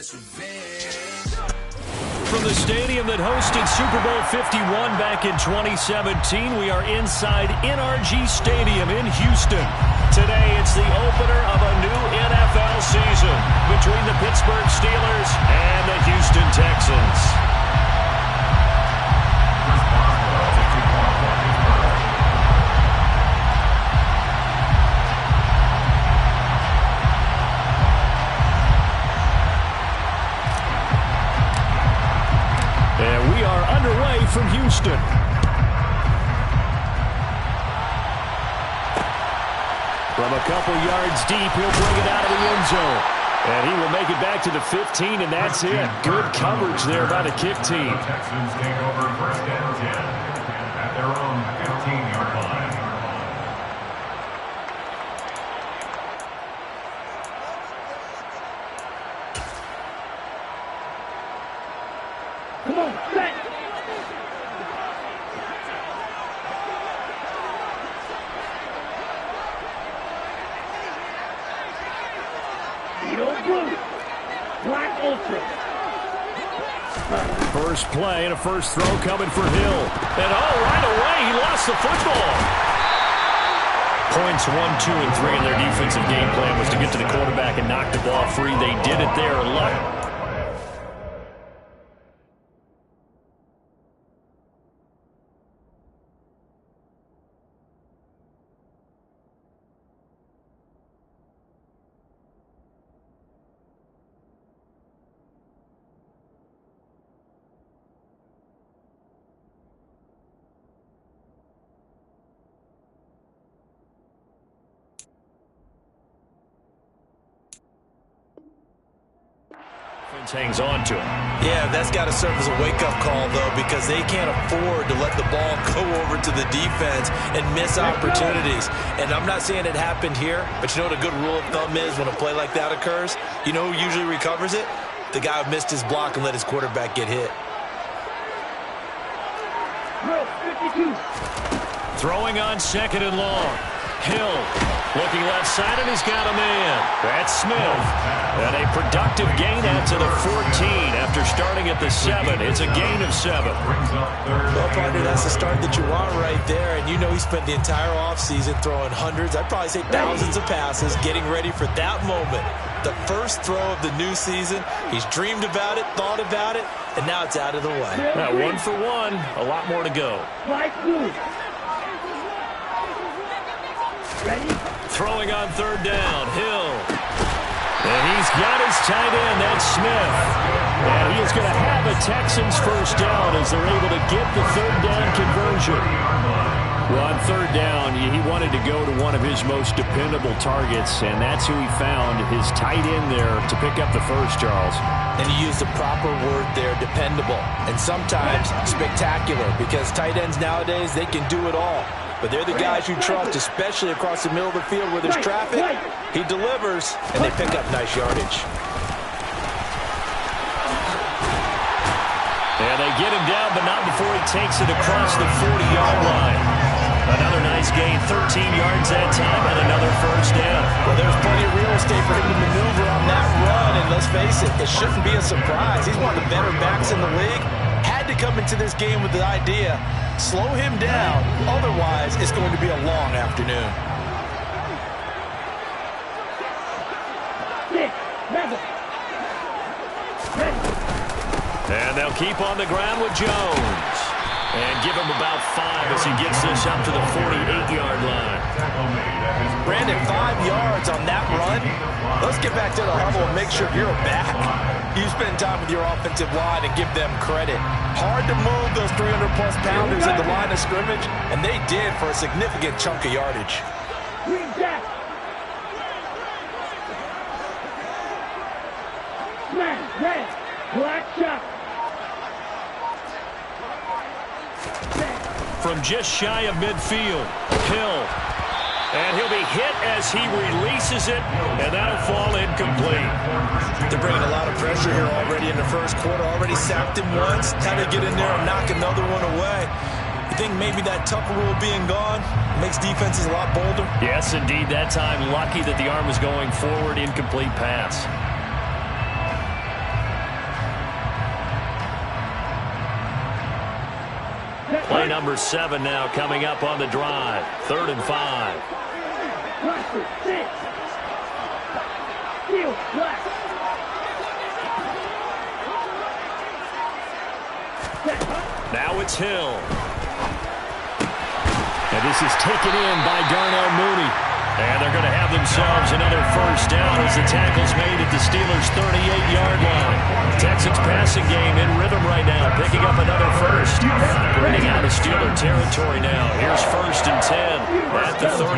From the stadium that hosted Super Bowl 51 back in 2017, we are inside NRG Stadium in Houston. Today, it's the opener of a new NFL season between the Pittsburgh Steelers and the Houston Texans. And we are underway from Houston. From a couple yards deep, he'll bring it out of the end zone. And he will make it back to the 15, and that's it. Good coverage there by the kick team. The Texans take over first and 10 at their own 15-yard line. Come on, set. Blue. Black Ultra. First play and a first throw coming for Hill. And right away, he lost the football. Points 1, 2, and 3 in their defensive game plan was to get to the quarterback and knock the ball free. They did it there. Luck. Hangs on to it. Yeah, that's got to serve as a wake-up call, though, because they can't afford to let the ball go over to the defense and miss opportunities. And I'm not saying it happened here, but you know what a good rule of thumb is when a play like that occurs? You know who usually recovers it? The guy who missed his block and let his quarterback get hit. Throwing on second and long. Hill looking left side, and he's got a man. That's Smith. And a productive gain out to the 14 after starting at the 7. It's a gain of 7. Well, partner, that's the start that you want right there. And you know he spent the entire offseason throwing hundreds, I'd probably say thousands of passes, getting ready for that moment. The first throw of the new season. He's dreamed about it, thought about it, and now it's out of the way. Now, 1 for 1. A lot more to go. Throwing on third down, Hill. And he's got his tight end, that's Smith. And he is going to have a Texans first down as they're able to get the third down conversion. Well, on third down, he wanted to go to one of his most dependable targets, and that's who he found, his tight end there, to pick up the first, Charles. And he used the proper word there, dependable. And sometimes spectacular, because tight ends nowadays, they can do it all. But they're the guys you trust, especially across the middle of the field where there's traffic. He delivers, and they pick up nice yardage. And they get him down, but not before he takes it across the 40-yard line. Another nice gain, 13 yards that time, and another first down. Well, there's plenty of real estate for him to maneuver on that run, and let's face it, it shouldn't be a surprise. He's one of the better backs in the league. Had to come into this game with the idea, slow him down, otherwise it's going to be a long afternoon. And they'll keep on the ground with Jones. And give him about 5 as he gets this up to the 48-yard line. Brandon, 5 yards on that run. Let's get back to the huddle and make sure you're back. You spend time with your offensive line and give them credit. Hard to move those 300-plus pounders at the line of scrimmage, and they did for a significant chunk of yardage. Black shot. From just shy of midfield, Hill. And he'll be hit as he releases it, and that'll fall incomplete. They're bringing a lot of pressure here already in the first quarter. Already sacked him once. Had to get in there and knock another one away. You think maybe that Tucker rule being gone makes defenses a lot bolder? Yes, indeed. That time, lucky that the arm was going forward, incomplete pass. Play number 7 now coming up on the drive. 3rd and 5. Rusher, 6. Steal, black. Now it's Hill. And this is taken in by Darnell Mooney. And they're going to have themselves another first down as the tackle's made at the Steelers' 38-yard line. Texans passing game in rhythm right now, picking up another first. Bringing out of Steeler territory now. Here's 1st and 10 at the 38.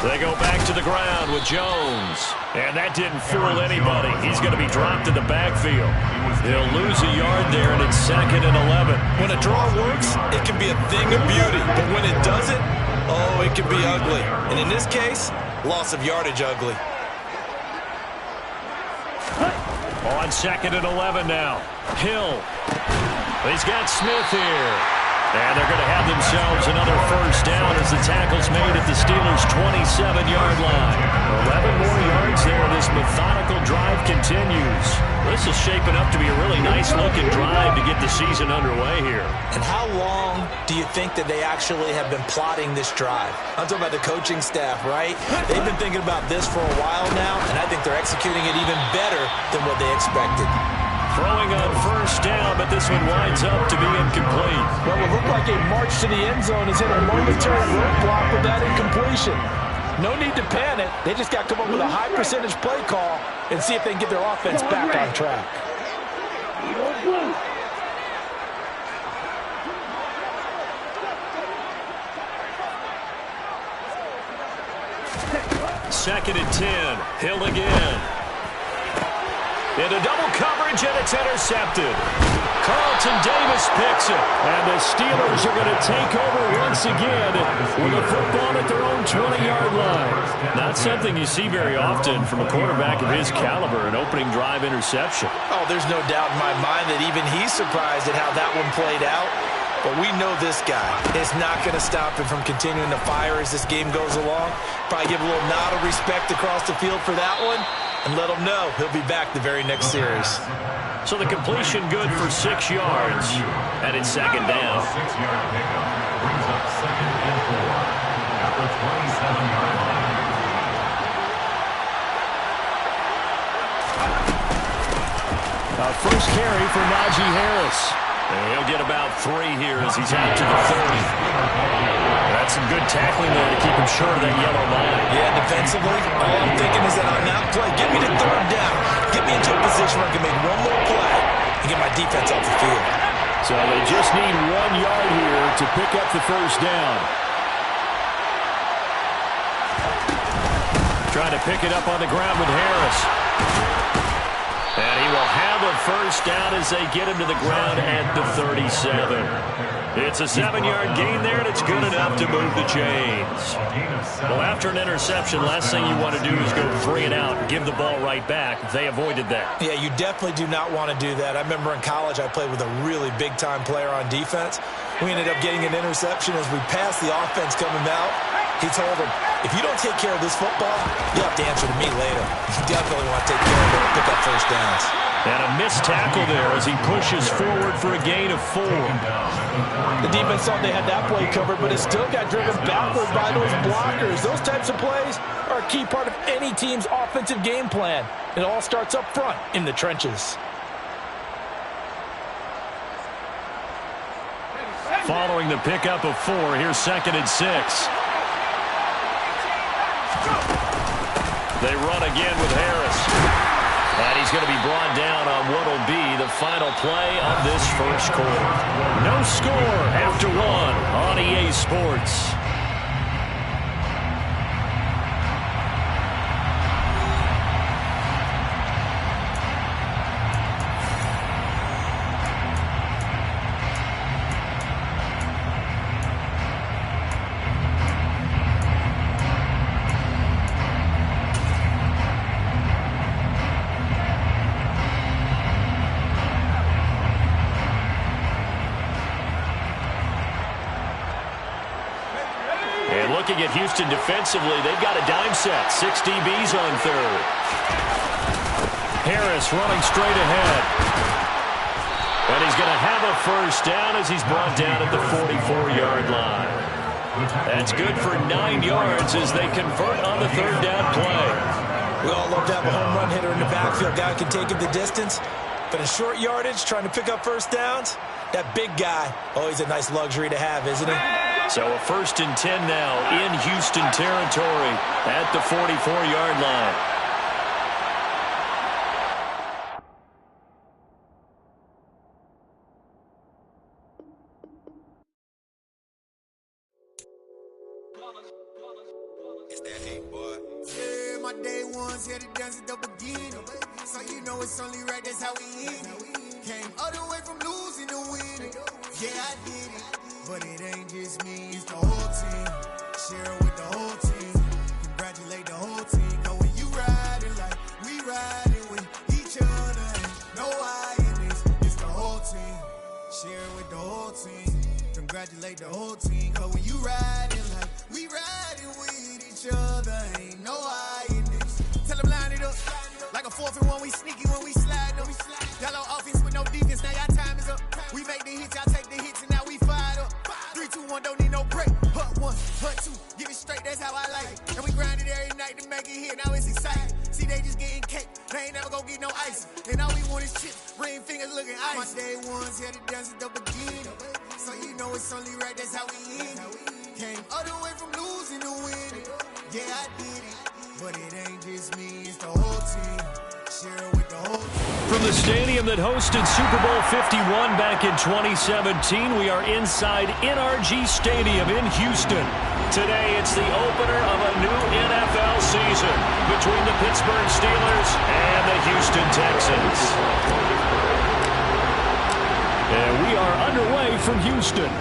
They go back to the ground with Jones. And that didn't fool anybody. He's going to be dropped in the backfield. He'll lose a yard there, and it's 2nd and 11. When a draw works, it can be a thing of beauty. But when it doesn't, oh, it can be ugly. And in this case, loss of yardage ugly. On 2nd and 11 now. Hill. He's got Smith here. And they're going to have themselves another first down as the tackle's made at the Steelers' 27-yard line. 11 more yards there. This methodical drive continues. This is shaping up to be a really nice-looking drive to get the season underway here. And how long do you think that they actually have been plotting this drive? I'm talking about the coaching staff, right? They've been thinking about this for a while now, and I think they're executing it even better than what they expected. Throwing on first down, but this one winds up to be incomplete. Well, it looked like a march to the end zone has hit a momentary roadblock with that incompletion. No need to panic. They just got to come up with a high percentage play call and see if they can get their offense back on track. Second and 10. Hill again. Into double coverage, and it's intercepted. Carlton Davis picks it. And the Steelers are going to take over once again with a football at their own 20-yard line. Not something you see very often from a quarterback of his caliber, an opening drive interception. Oh, there's no doubt in my mind that even he's surprised at how that one played out. But we know this guy is not going to stop him from continuing to fire as this game goes along. Probably give a little nod of respect across the field for that one. And let him know he'll be back the very next series. So the completion good for 6 yards. And it's 2nd down. 6-yard pickup brings up 2nd and 4 at the 27-yard line. First carry for Najee Harris. And he'll get about 3 here as he's out to the 30. That's some good tackling there to keep him short of that yellow line. Yeah, defensively, all I'm thinking is that on that play, get me to 3rd down. Get me into a position where I can make one more play and get my defense off the field. So they just need 1 yard here to pick up the first down. Trying to pick it up on the ground with Harris. And he will have a first down as they get him to the ground at the 37. It's a 7-yard gain there, and it's good enough to move the chains. Well, after an interception, last thing you want to do is go 3 and out and give the ball right back. They avoided that. Yeah, you definitely do not want to do that. I remember in college I played with a really big-time player on defense. We ended up getting an interception as we passed the offense coming out. He told him, if you don't take care of this football, you have to answer to me later. You definitely want to take care of it and pick up first downs. And a missed tackle there as he pushes forward for a gain of 4. The defense thought they had that play covered, but it still got driven backward by those blockers. Those types of plays are a key part of any team's offensive game plan. It all starts up front in the trenches. Following the pickup of 4, here's 2nd and 6. They run again with Harris. And he's going to be brought down on what will be the final play of this first quarter. No score after 1 on EA Sports. Looking at Houston defensively, they've got a dime set. 6 DBs on 3rd. Harris running straight ahead. And he's going to have a first down as he's brought down at the 44-yard line. That's good for 9 yards as they convert on the third down play. We all love to have a home run hitter in the backfield. Guy can take it the distance. But in short yardage, trying to pick up first downs, that big guy, always a nice luxury to have, isn't he? So a 1st and 10 now in Houston territory at the 44-yard line. It's that hate, boy. Yeah, my day ones here to dance at the beginning. So you know it's only right, that's how we end it. Came all the way from losing to winning. Yeah, I did it. But it ain't just me, it's the whole team. Share it with the whole team. Congratulate the whole team. Know when you riding like we riding with each other. Ain't no I in this, it's the whole team. Share it with the whole team. Congratulate the whole team. Know when you riding like we riding with each other. Ain't no I in this. Tell them line it up. Like a 4th and 1, we sneaky when we slide them. Yellow offense with no defense, now y'all time is up. We make the hits, y'all take the hits, and now we fired up. 3, 2, 1, don't need no break. Hut 1, hut 2, give it straight, that's how I like it. And we grind it every night to make it hit, now it's exciting. See, they just getting cake, they ain't never gonna get no ice. And all we want is chips, ring fingers looking ice. My day ones here to dance at the beginning. So you know it's only right, that's how we end it. Came all the way from losing to winning. Yeah, I did it. But it ain't just me, it's the whole team. Share it with the whole team. From the stadium that hosted Super Bowl 51 back in 2017, we are inside NRG Stadium in Houston. Today, it's the opener of a new NFL season between the Pittsburgh Steelers and the Houston Texans. And we are underway from Houston.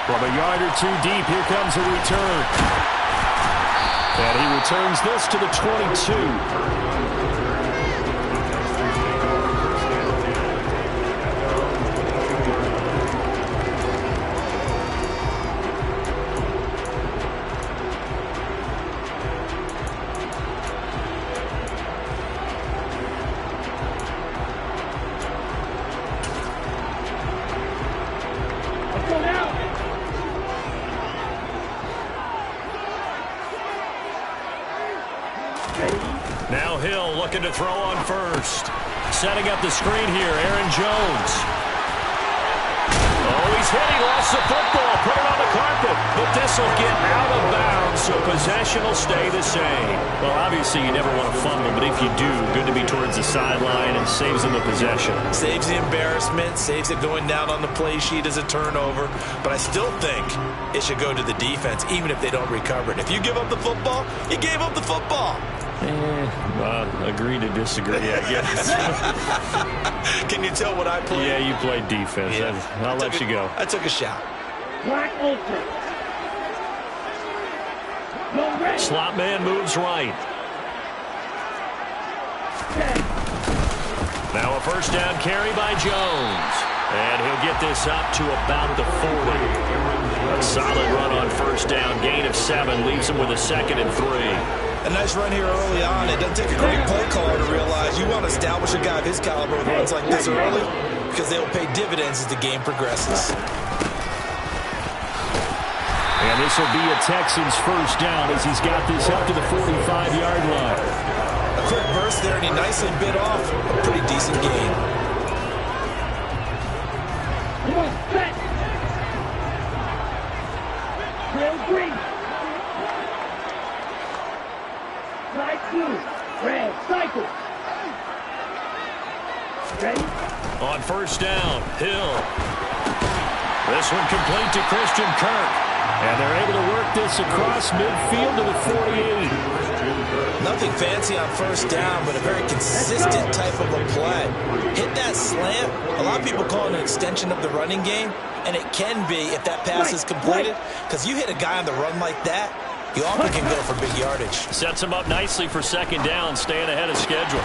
From a yard or two deep, here comes a return. And he returns this to the 22. Now Hill looking to throw on first. Setting up the screen here, Aaron Jones. Oh, he's hit. He lost the football. Put it on the carpet. But this will get out of bounds, so possession will stay the same. Well, obviously you never want to fumble, but if you do, good to be towards the sideline and saves them the possession. Saves the embarrassment, saves it going down on the play sheet as a turnover. But I still think it should go to the defense, even if they don't recover it. If you give up the football, you gave up the football. Agree to disagree, I guess. Can you tell what I played? Yeah, you played defense. Yeah. I'll let you go. I took a shot. Black Ultra. No red. Slot man moves right. Now a first down carry by Jones. And he'll get this up to about the 40. A solid run on first down. Gain of 7 leaves him with a 2nd and 3. A nice run here early on. It doesn't take a great play caller to realize you want to establish a guy of his caliber with runs like this early because they'll pay dividends as the game progresses. And this will be a Texans first down as he's got this up to the 45-yard line. A quick burst there, and he nicely bit off a pretty decent gain. Come on, set. Trail green. Side 2. Red. Cycle. Ready? On first down, Hill. This one complete to Christian Kirk. And they're able to work this across midfield to the 48. Nothing fancy on first down, but a very consistent type of a play. Hit that slant. A lot of people call it an extension of the running game, and it can be if that pass is completed, because you hit a guy on the run like that, He often can go for big yardage. Sets him up nicely for second down, staying ahead of schedule.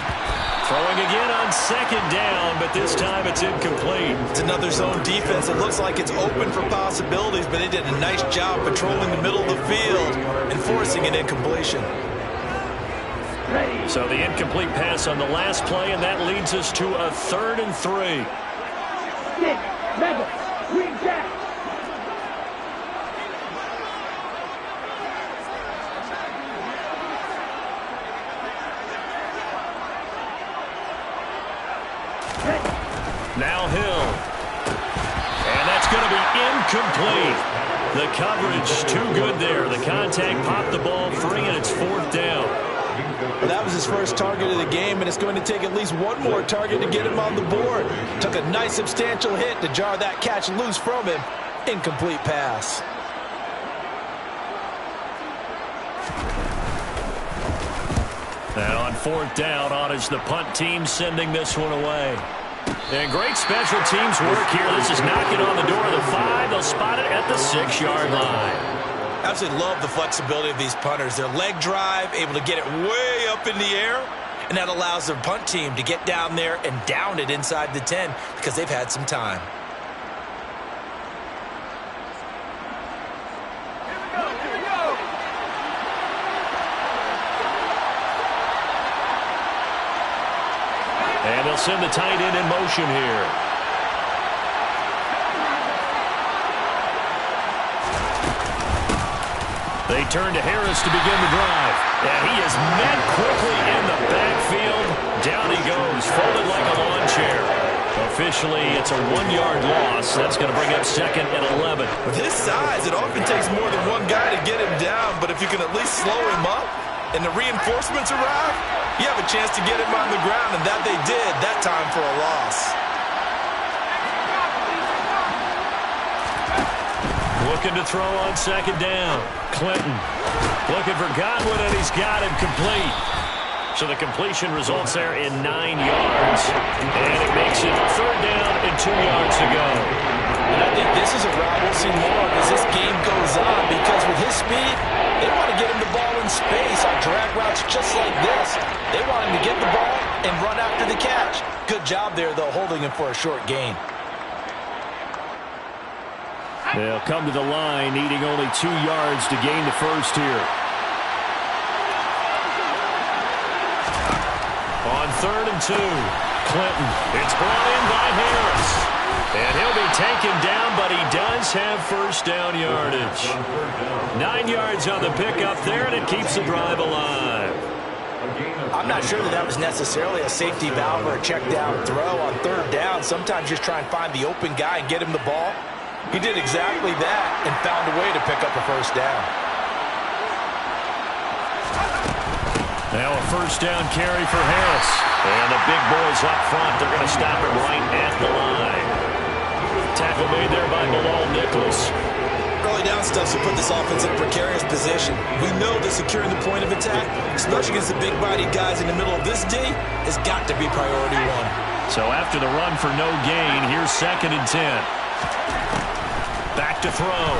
Throwing again on second down, but this time it's incomplete. It's another zone defense. It looks like it's open for possibilities, but they did a nice job patrolling the middle of the field and forcing an incompletion. So the incomplete pass on the last play, and that leads us to a 3rd and 3. 6, 7, green jack. Now Hill. And that's going to be incomplete. The coverage too good there. The contact popped the ball free, and it's 4th down. Well, that was his first target of the game, and it's going to take at least one more target to get him on the board. Took a nice substantial hit to jar that catch loose from him. Incomplete pass. And on 4th down, on is the punt team sending this one away. And great special teams work here. This is knocking on the door of the 5. They'll spot it at the 6-yard line. Absolutely love the flexibility of these punters. Their leg drive, able to get it way up in the air, and that allows their punt team to get down there and down it inside the 10 because they've had some time. And they'll send the tight end in motion here. They turn to Harris to begin the drive. And he is met quickly in the backfield. Down he goes, folded like a lawn chair. Officially, it's a 1-yard loss. That's going to bring up 2nd and 11. With his size, it often takes more than one guy to get him down, but if you can at least slow him up and the reinforcements arrive, you have a chance to get him on the ground, and that they did that time for a loss. Looking to throw on 2nd down. Clinton looking for Godwin, and he's got him complete. So the completion results there in 9 yards. And it makes it 3rd down and 2 yards to go. And I think this is a route we'll see more of as this game goes on, because with his speed, they want to get him the ball in space on drag routes just like this. They want him to get the ball and run after the catch. Good job there, though, holding him for a short gain. They'll come to the line, needing only 2 yards to gain the first here. On 3rd and 2, Clinton. It's brought in by Harris. And he'll be taken down, but he does have first down yardage. 9 yards on the pickup there, and it keeps the drive alive. I'm not sure that was necessarily a safety valve or a check down throw on 3rd down. Sometimes just try and find the open guy and get him the ball. He did exactly that and found a way to pick up a first down. Now a first down carry for Harris. And the big boys up front, they're going to stop him right at the line. Tackle made there by Bilal Nicholas. Early down stuff to put this offense in a precarious position. We know that securing the point of attack, especially against the big-bodied guys in the middle of this D, has got to be priority 1. So after the run for no gain, here's 2nd and 10. Back to throw.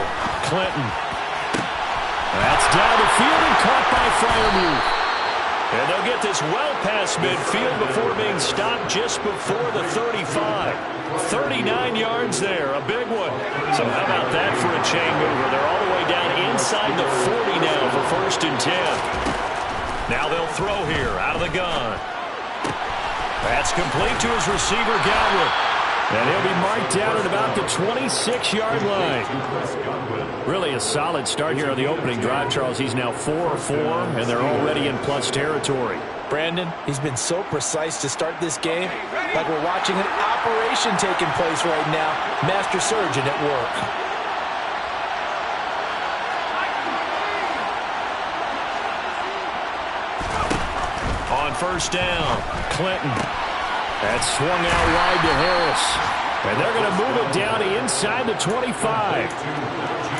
Clinton. That's down the field and caught by Freiermuth. And they'll get this well past midfield before being stopped just before the 35. 39 yards there, a big one. So how about that for a chain mover? They're all the way down inside the 40 now for 1st and 10. Now they'll throw here out of the gun. That's complete to his receiver, Godwin. And he'll be marked down at about the 26-yard line. Really a solid start here on the opening drive, Charles. He's now 4 of 4, and they're already in plus territory. Brandon, he's been so precise to start this game, like we're watching an operation taking place right now. Master surgeon at work. On 1st down, Clinton. That's swung out wide to Harris. And they're going to move it down inside the 25.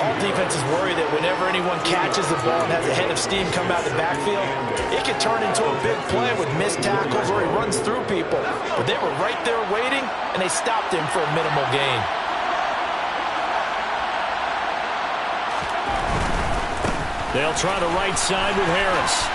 All defenses worry that whenever anyone catches the ball and has a head of steam come out of the backfield, it can turn into a big play with missed tackles or he runs through people. But they were right there waiting, and they stopped him for a minimal gain. They'll try the right side with Harris.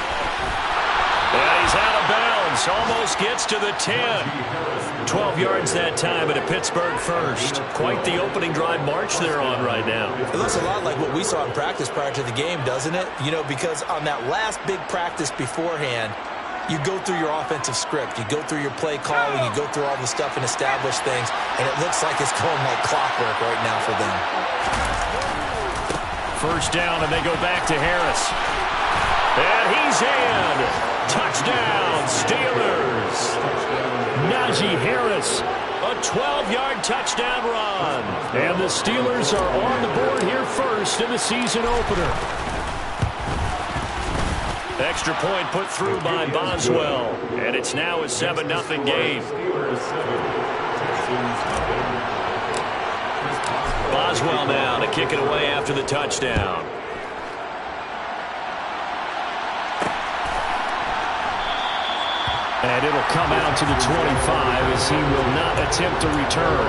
And he's out of bounds. Almost gets to the 10. 12 yards that time at a Pittsburgh first. Quite the opening drive march they're on right now. It looks a lot like what we saw in practice prior to the game, doesn't it? You know, because on that last big practice beforehand, you go through your offensive script. You go through your play calling. You go through all the stuff and establish things. And it looks like it's going like clockwork right now for them. First down, and they go back to Harris. And he's in. Touchdown, Steelers. Najee Harris, a 12-yard touchdown run. And the Steelers are on the board here first in the season opener. Extra point put through by Boswell. And it's now a 7-0 game. Boswell now to kick it away after the touchdown. And it'll come out to the 25 as he will not attempt to return.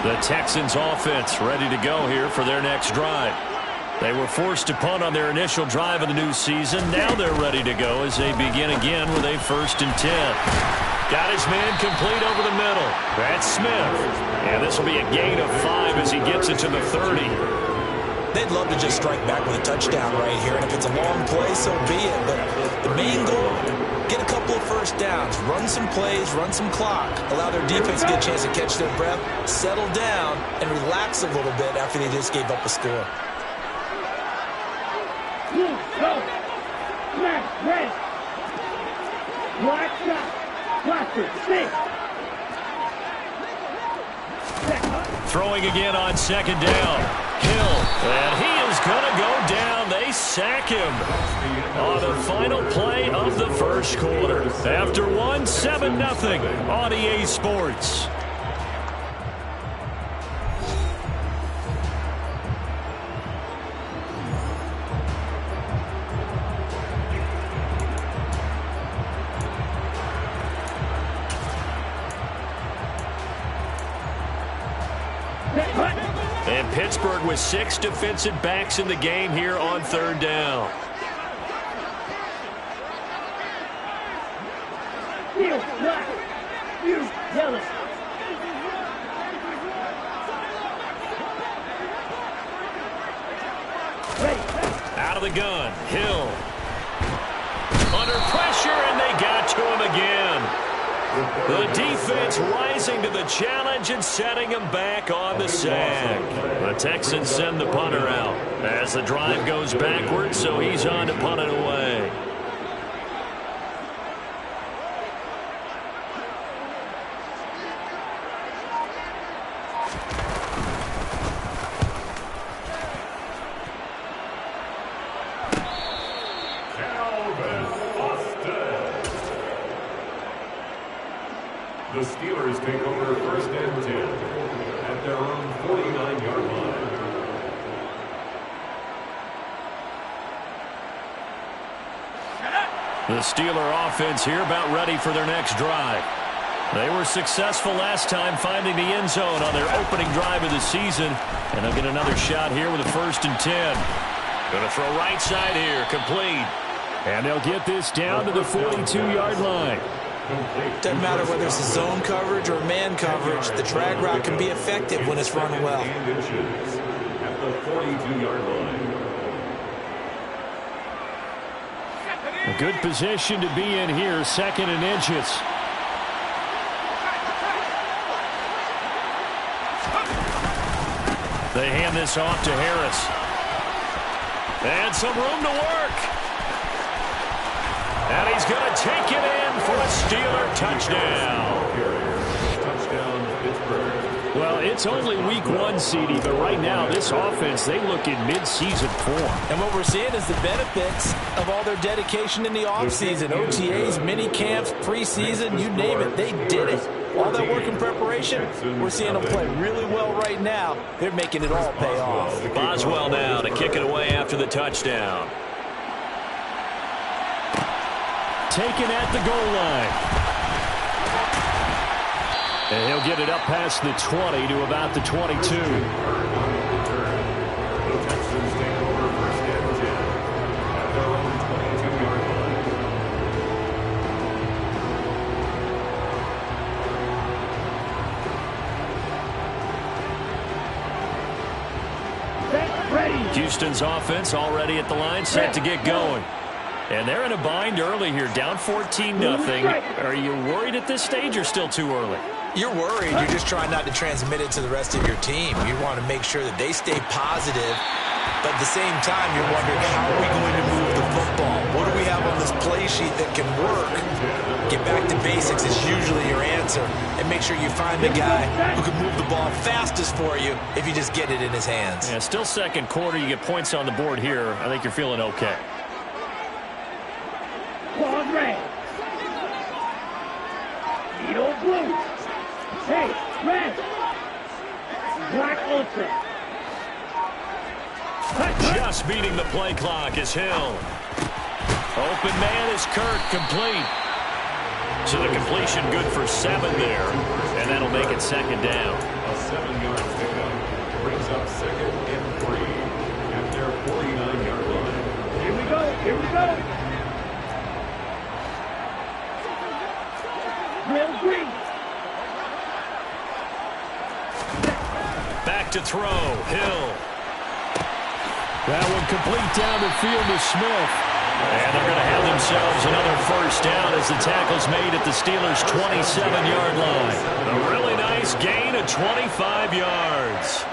The Texans offense ready to go here for their next drive. They were forced to punt on their initial drive of the new season. Now they're ready to go as they begin again with a 1st and 10. Got his man complete over the middle. That's Smith. And this will be a gain of 5 as he gets it to the 30. They'd love to just strike back with a touchdown right here. And if it's a long play, so be it. But the main goal, get a couple of first downs. Run some plays, run some clock. Allow their defense to get a chance to catch their breath, settle down, and relax a little bit after they just gave up a score. Throwing again on 2nd down. Hill. And he is going to go down. They sack him on the final play of the first quarter. After 7-0 on EA Sports. And Pittsburgh with 6 defensive backs in the game here on 3rd down. Out of the gun, Hill. Under pressure, and they got to him again. The defense rising to the challenge and setting him back on the sack. The Texans send the punter out as the drive goes backwards, so he's on to punt it away. The Steelers take over 1st and 10 at their own 49-yard line. The Steeler offense here about ready for their next drive. They were successful last time finding the end zone on their opening drive of the season. And they'll get another shot here with a 1st and 10. Going to throw right side here, complete. And they'll get this down to the 42-yard line. Doesn't matter whether it's a zone coverage or man coverage, the drag route can be effective when it's run well. At the 42-yard line. A good position to be in here, 2nd and inches. They hand this off to Harris. And some room to work. And he's going to take it in for a Steeler touchdown. Touchdown, Pittsburgh. Well, it's only week 1, CD, but right now this offense, they look in mid-season form. And what we're seeing is the benefits of all their dedication in the offseason. OTAs, mini camps, preseason, you name it, they did it. All that work in preparation, we're seeing them play really well right now. They're making it all pay off. Boswell now to kick it away after the touchdown. Taken at the goal line. And he'll get it up past the 20 to about the 22. The Texans take over first and 10 at their own 22-yard line. Set, ready. Houston's offense already at the line, set to get going. And they're in a bind early here, down 14-0. Are you worried at this stage or still too early? You're worried. You're just trying not to transmit it to the rest of your team. You want to make sure that they stay positive, but at the same time, you're wondering, how are we going to move the football? What do we have on this play sheet that can work? Get back to basics is usually your answer, and make sure you find the guy who can move the ball fastest for you if you just get it in his hands. Yeah, still second quarter. You get points on the board here. I think you're feeling okay. Claws red. Needle blue. Hey, red. Black ultra. Just beating the play clock is Hill. Open man is Kirk, complete. So the completion good for 7 there, and that'll make it second down. A 7-yard pickup brings up 2nd and 3 at their 49-yard line. Here we go. Here we go. Real green. Back to throw, Hill. That one complete down the field to Smith. And they're going to have themselves another first down as the tackle's made at the Steelers' 27-yard line. A really nice gain of 25 yards.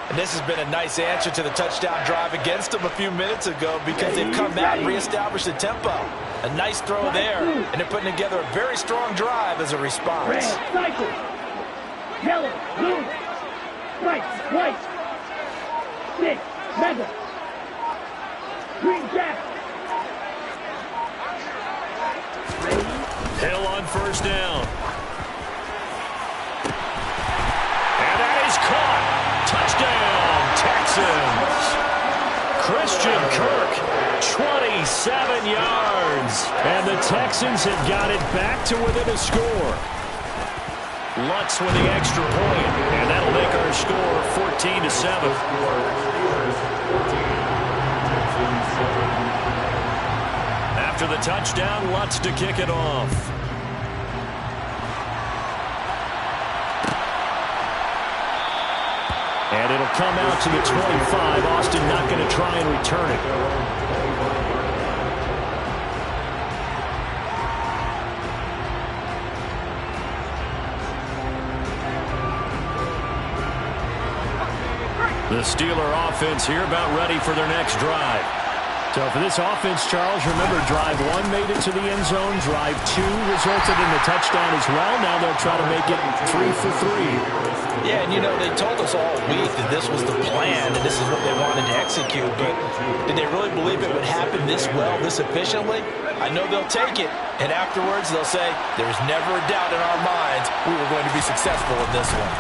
And this has been a nice answer to the touchdown drive against them a few minutes ago, because they've come out and reestablished the tempo. A nice throw there, and they're putting together a very strong drive as a response. Red, cycle. Yellow, blue. Stripes, white. Stick, mega. Green jack. Hill on first down. And that is caught. Touchdown, Texans. Christian Kirk, 27 yards. And the Texans have got it back to within a score. Lutz with the extra point, and that'll make our score 14-7. After the touchdown, Lutz to kick it off. And it'll come out to the 25. Austin not going to try and return it. The Steeler offense here about ready for their next drive. So for this offense, Charles, remember, drive 1 made it to the end zone. Drive 2 resulted in the touchdown as well. Now they'll try to make it 3 for 3. Yeah, and you know, they told us all week that this was the plan, and this is what they wanted to execute. But did they really believe it would happen this well, this efficiently? I know they'll take it, and afterwards they'll say, there's never a doubt in our minds we were going to be successful in this one.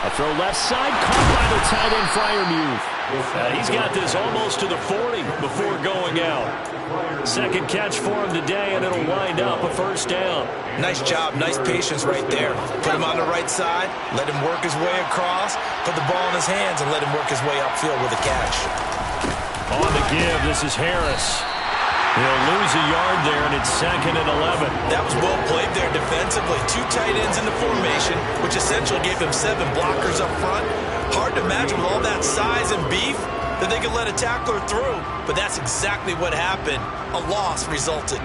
A throw left side, caught by the tight end, Freiermuth. He's got this almost to the 40 before going out. Second catch for him today, and it'll wind up a first down. Nice job, nice patience right there. Put him on the right side, let him work his way across, put the ball in his hands, and let him work his way upfield with a catch. On the give, this is Harris. He'll lose a yard there, and it's 2nd and 11. That was well played there defensively. 2 tight ends in the formation, which essentially gave them 7 blockers up front. Hard to imagine with all that size and beef that they could let a tackler through, but that's exactly what happened. A loss resulted.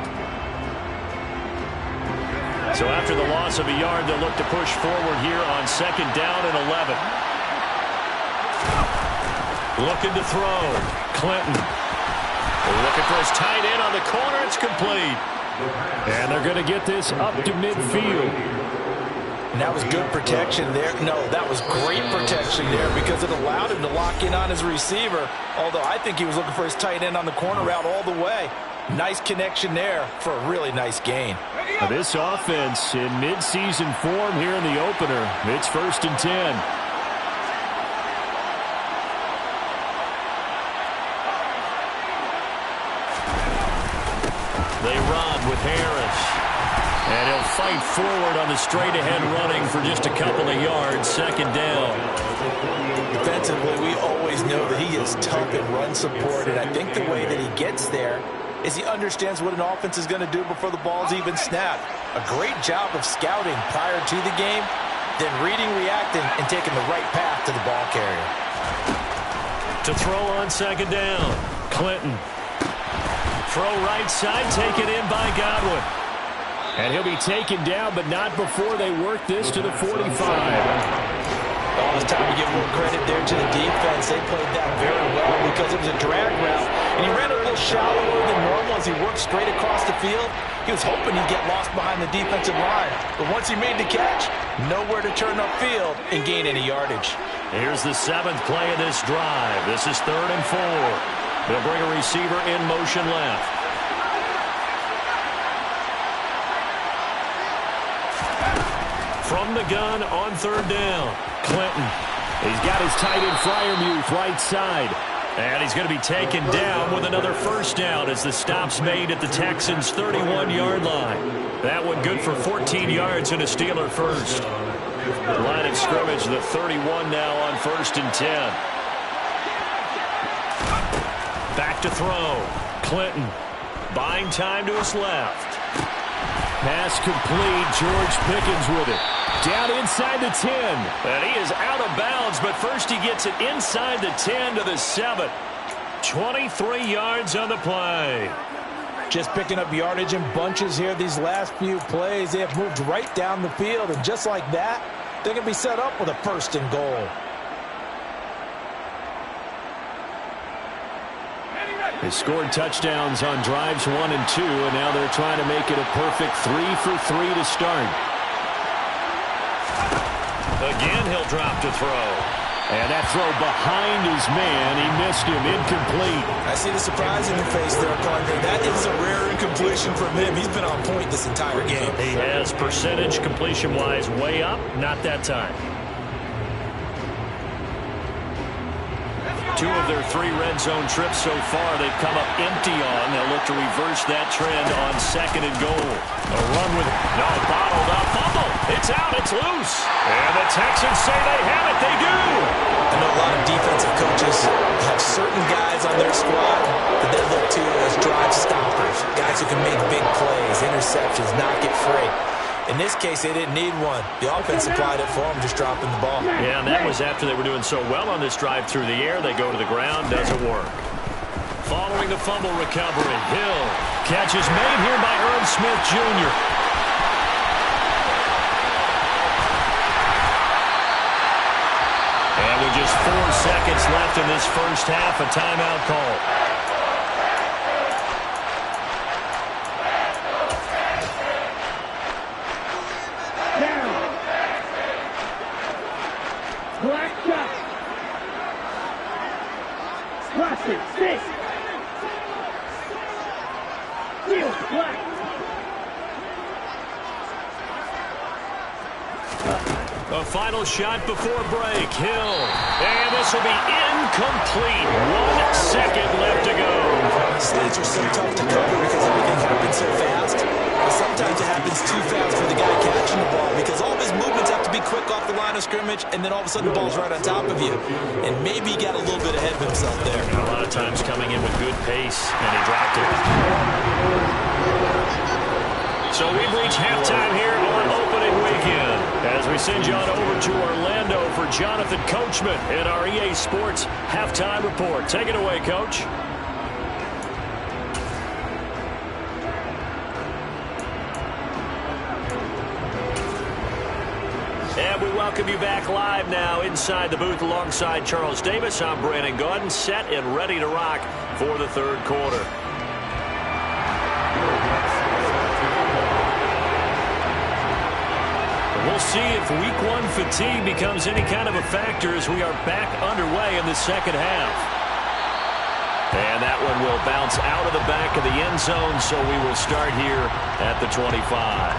So after the loss of a yard, they'll look to push forward here on 2nd down and 11. Looking to throw. Clinton. Looking for his tight end on the corner. It's complete. And they're going to get this up to midfield. And that was good protection there. No, that was great protection there, because it allowed him to lock in on his receiver, although I think he was looking for his tight end on the corner route all the way. Nice connection there for a really nice gain. This offense in midseason form here in the opener. It's 1st and 10. They run with Harris. And he'll fight forward on the straight-ahead running for just a couple of yards. Second down. Defensively, we always know that he is tough in run support, and I think the way that he gets there is he understands what an offense is going to do before the ball's even snapped. A great job of scouting prior to the game, then reading, reacting, and taking the right path to the ball carrier. To throw on second down, Clinton. Throw right side, taken in by Godwin. And he'll be taken down, but not before they work this to the 45. Oh, it's time to give a little credit there to the defense. They played that very well because it was a drag route, and he ran a little shallower than normal as he worked straight across the field. He was hoping he'd get lost behind the defensive line, but once he made the catch, nowhere to turn upfield and gain any yardage. Here's the 7th play of this drive. This is 3rd and 4. They'll bring a receiver in motion left. From the gun on 3rd down, Clinton. He's got his tight end Freiermuth right side. And he's going to be taken down with another first down as the stop's made at the Texans' 31-yard line. That one good for 14 yards and a Steeler first. Line of scrimmage, the 31 now on 1st and 10. Back to throw. Clinton buying time to his left. Pass complete. George Pickens with it. Down inside the 10. And he is out of bounds, but first he gets it inside the 10 to the 7. 23 yards on the play. Just picking up yardage in bunches here these last few plays. They have moved right down the field, and just like that, they can be set up with a 1st and goal. They scored touchdowns on drives 1 and 2, and now they're trying to make it a perfect 3 for 3 to start. Again, he'll drop to throw. And that throw behind his man, he missed him, incomplete. I see the surprise in your face there, partner. That is a rare incompletion from him. He's been on point this entire game. He has percentage completion-wise way up, not that time. 2 of their 3 red zone trips so far they've come up empty on. They'll look to reverse that trend on 2nd and goal. A run with it. No, bottled up. Fumble. It's out. It's loose. And the Texans say they have it. They do. I know a lot of defensive coaches have certain guys on their squad that they look to as drive stoppers. Guys who can make big plays, interceptions, not get free. In this case, they didn't need one. The offense supplied it for them, just dropping the ball. Yeah, and that was after they were doing so well on this drive through the air. They go to the ground, doesn't work. Following the fumble recovery, Hill. Catch is made here by Irv Smith Jr. And with just 4 seconds left in this first half, a timeout call. A final shot before break. Hill. And this will be incomplete. 1 second left to go. Slants are so tough to cover because everything happens so fast. But sometimes it happens too fast for the guy catching the ball because all of his movements have to be quick off the line of scrimmage, and then all of a sudden the ball's right on top of you. And maybe he got a little bit ahead of himself there. A lot of times coming in with good pace, and he dropped it. So we've reached halftime here on opening weekend as we send you on over to Orlando for Jonathan Coachman in our EA Sports Halftime Report. Take it away, Coach. And we welcome you back live now inside the booth alongside Charles Davis. I'm Brandon Gaudin, set and ready to rock for the 3rd quarter. We'll see if Week 1 fatigue becomes any kind of a factor as we are back underway in the second half. And that one will bounce out of the back of the end zone, so we will start here at the 25.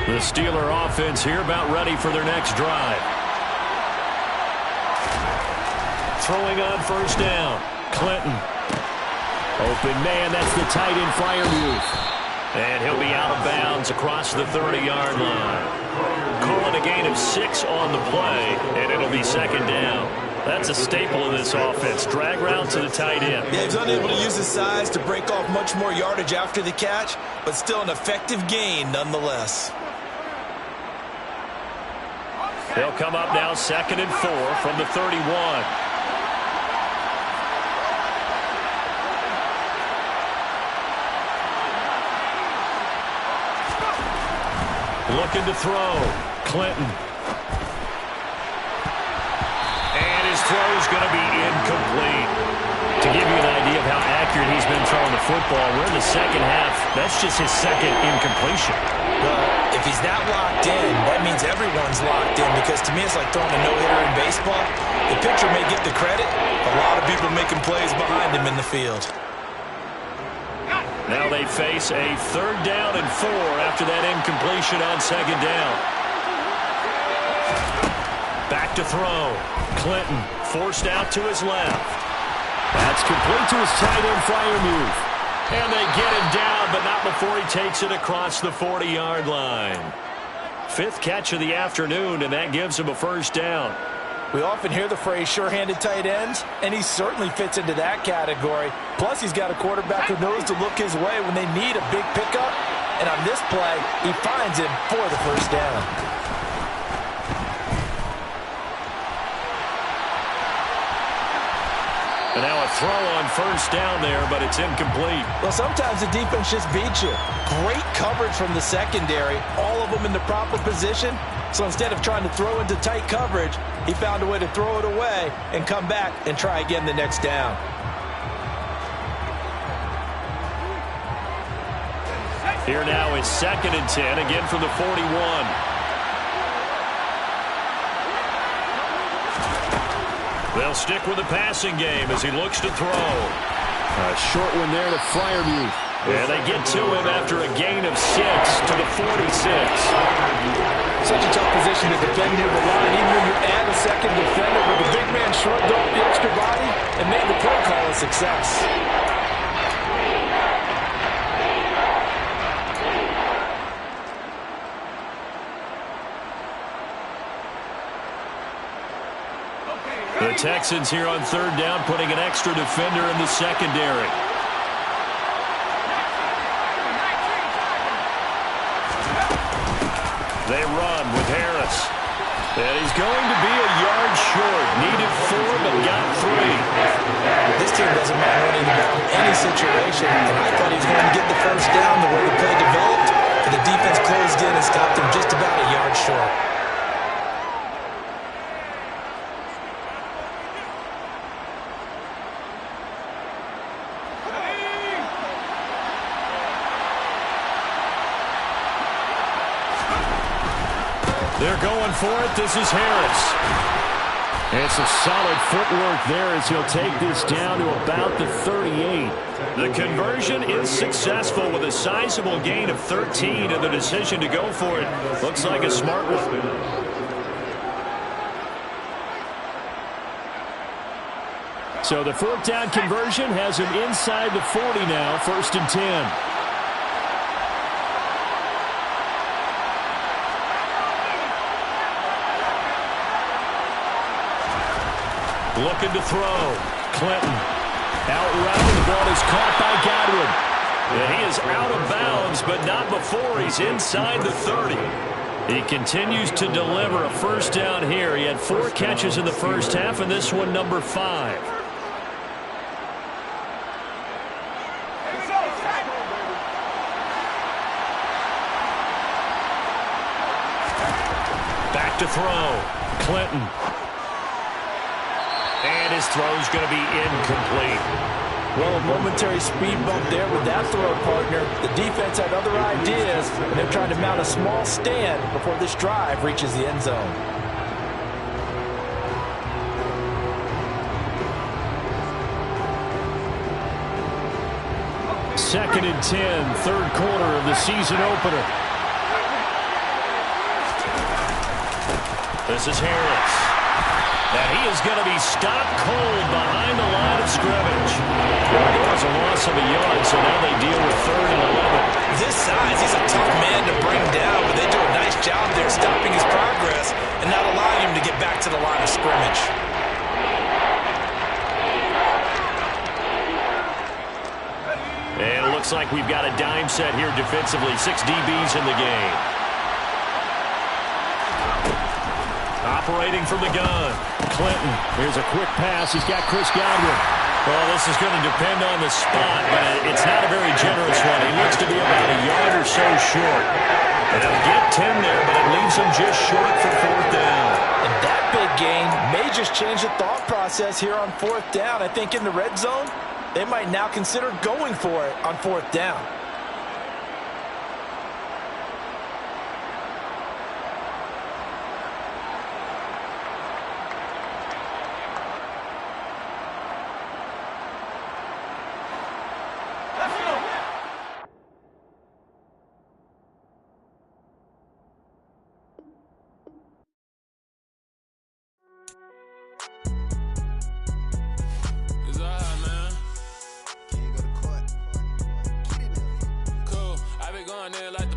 The Steeler offense here about ready for their next drive. Throwing on 1st down. Clinton. Open man, that's the tight end flyer move. And he'll be out of bounds across the 30-yard line. Calling a gain of 6 on the play, and it'll be second down. That's a staple of this offense. Drag route to the tight end. Yeah, he's unable to use his size to break off much more yardage after the catch, but still an effective gain nonetheless. They'll come up now 2nd and 4 from the 31. Looking to throw. Clinton. And his throw is going to be incomplete. To give you an idea of how accurate he's been throwing the football, we're in the second half. That's just his second incompletion. Well, if he's that locked in, that means everyone's locked in, because to me it's like throwing a no-hitter in baseball. The pitcher may get the credit. A lot of people making plays behind him in the field. Now they face a 3rd down and 4 after that incompletion on 2nd down. Back to throw. Clinton forced out to his left. That's complete to his tight end flyer move. And they get him down, but not before he takes it across the 40-yard line. 5th catch of the afternoon, and that gives him a 1st down. We often hear the phrase sure-handed tight ends, and he certainly fits into that category. Plus, he's got a quarterback who knows to look his way when they need a big pickup. And on this play, he finds him for the 1st down. And now a throw on 1st down there, but it's incomplete. Well, sometimes the defense just beats you. Great coverage from the secondary, all of them in the proper position. So instead of trying to throw into tight coverage, he found a way to throw it away and come back and try again the next down. Here now is 2nd and 10, again from the 41. They'll stick with the passing game as he looks to throw. A short one there to Fryermuth. And they get to him after a gain of 6 to the 46. Such a tough position to defend near the line. Even when you add a second defender, but the big man shrugged off the extra body and made the play call a success. The Texans here on 3rd down, putting an extra defender in the secondary. They run with Harris. And he's going to be a yard short. Needed 4, but got 3. This team doesn't mind running the ball in any situation, and I thought he was going to get the 1st down the way the play developed, but the defense closed in and stopped him just about a yard short. They're going for it. This is Harris. And it's a solid footwork there as he'll take this down to about the 38. The conversion is successful with a sizable gain of 13, and the decision to go for it looks like a smart one. So the 4th down conversion has him inside the 40 now, 1st and 10. Looking to throw. Clinton. Out route. The ball is caught by Godwin. And he is out of bounds, but not before he's inside the 30. He continues to deliver a 1st down here. He had 4 catches in the 1st half, and this one number 5. Back to throw. Clinton. And his throw's going to be incomplete. Well, a momentary speed bump there with that throw partner. The defense had other ideas, and they're trying to mount a small stand before this drive reaches the end zone. Second and 10, 3rd quarter of the season opener. This is Harris. And he is going to be stopped cold behind the line of scrimmage. There was a loss of a yard, so now they deal with 3rd and 11. This size, he's a tough man to bring down, but they do a nice job there stopping his progress and not allowing him to get back to the line of scrimmage. And it looks like we've got a dime set here defensively. 6 DBs in the game. Operating from the gun. Clinton. Here's a quick pass. He's got Chris Godwin. Well, this is going to depend on the spot, but it's not a very generous one. He looks to be about a yard or so short. And he'll get 10 there, but it leaves him just short for 4th down. And that big gain may just change the thought process here on 4th down. I think in the red zone, they might now consider going for it on 4th down. Like the